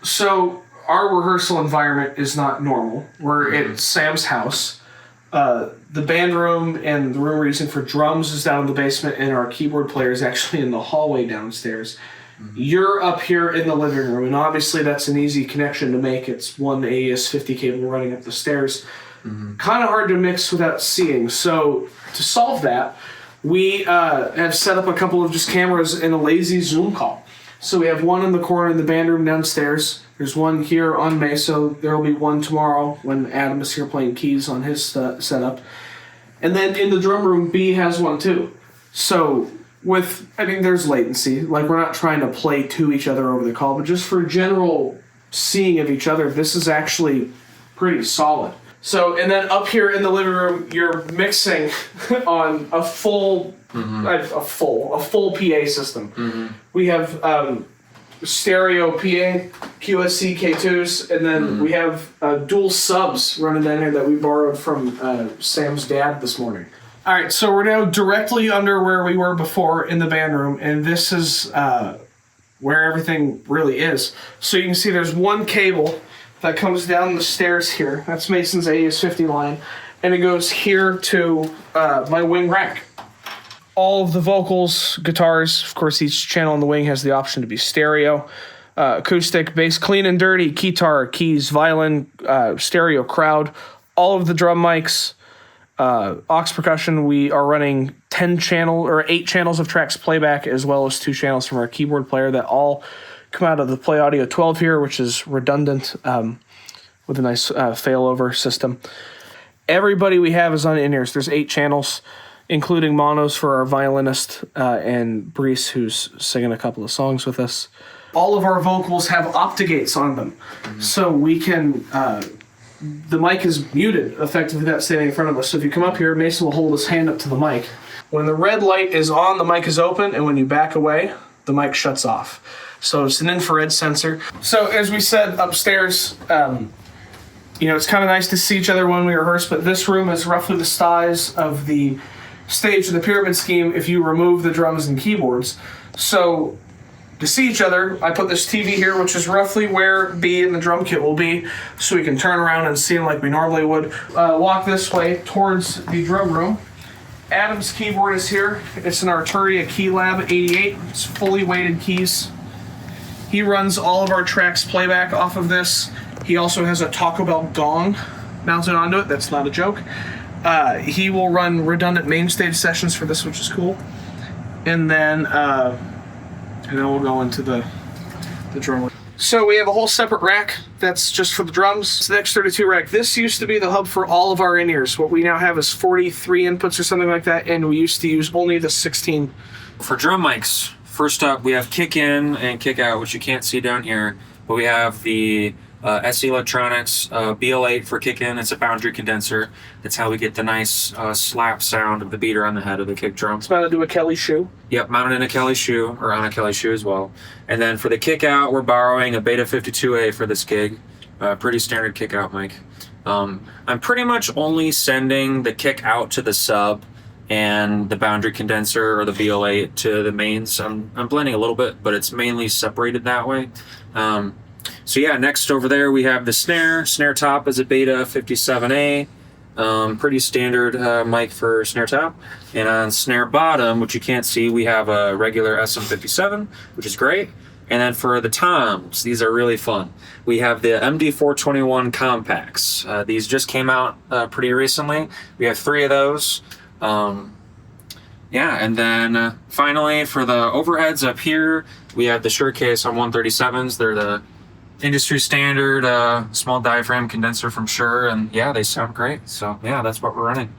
So our rehearsal environment is not normal. We're at Sam's house. The band room and the room we're using for drums is down in the basement, and our keyboard player is actually in the hallway downstairs. You're up here in the living room, and obviously that's an easy connection to make. It's one AES-50 cable running up the stairs. Kind of hard to mix without seeing. So to solve that, we have set up a couple of just cameras in a lazy Zoom call. So we have one in the corner in the band room downstairs. There's one here on Mesa. There will be one tomorrow when Adam is here playing keys on his setup. And then in the drum room, B has one too. So there's latency. Like, we're not trying to play to each other over the call, but just for general seeing of each other, this is actually pretty solid. So, and then up here in the living room, you're mixing on a full PA system. We have stereo PA, QSC K2s, and then we have dual subs running down here that we borrowed from Sam's dad this morning. All right, so we're now directly under where we were before in the band room, and this is where everything really is. So you can see there's one cable that comes down the stairs here. That's Mason's AES-50 line, and it goes here to my wing rack. All of the vocals, guitars, of course each channel in the wing has the option to be stereo, acoustic, bass, clean and dirty, guitar, keys, violin, stereo crowd, all of the drum mics, aux percussion. We are running 8 channels of tracks playback, as well as 2 channels from our keyboard player that all come out of the Play Audio 12 here, which is redundant with a nice failover system. Everybody we have is on in-ears. There's 8 channels, including monos for our violinist and Brees, who's singing a couple of songs with us. All of our vocals have Optigates on them, so we can... the mic is muted effectively without standing in front of us. So if you come up here, Mason will hold his hand up to the mic. When the red light is on, the mic is open, and when you back away, the mic shuts off. So it's an infrared sensor. So as we said upstairs, it's kind of nice to see each other when we rehearse, but this room is roughly the size of the stage of the pyramid scheme if you remove the drums and keyboards. So to see each other, I put this TV here, which is roughly where B in the drum kit will be, so we can turn around and see them like we normally would. Walk this way towards the drum room. Adam's keyboard is here. It's an Arturia Keylab 88. It's fully weighted keys. He runs all of our tracks playback off of this. He also has a Taco Bell gong mounted onto it. That's not a joke. He will run redundant main stage sessions for this, which is cool. And then we'll go into the drum. So we have a whole separate rack that's just for the drums. It's the X32 rack. This used to be the hub for all of our in-ears. What we now have is 43 inputs or something like that, and we used to use only the 16. For drum mics, first up we have kick in and kick out, which you can't see down here, but we have the SE Electronics BL8 for kick in. It's a boundary condenser. That's how we get the nice slap sound of the beater on the head of the kick drum. It's mounted to a Kelly shoe. Yep, mounted in a Kelly shoe, or on a Kelly shoe as well. And then for the kick out, we're borrowing a Beta 52A for this gig. Pretty standard kick out mic. I'm pretty much only sending the kick out to the sub and the boundary condenser or the BL8 to the mains. I'm blending a little bit, but it's mainly separated that way. So yeah, next over there we have the snare. Snare top is a Beta 57A. Pretty standard mic for snare top. And on snare bottom, which you can't see, we have a regular SM57, which is great. And then for the toms, these are really fun. We have the MD421 compacts. These just came out pretty recently. We have 3 of those. And then finally for the overheads up here, we have the Surecase on 137s. They're the industry standard small diaphragm condenser from Shure, and yeah, they sound great. So yeah, that's what we're running.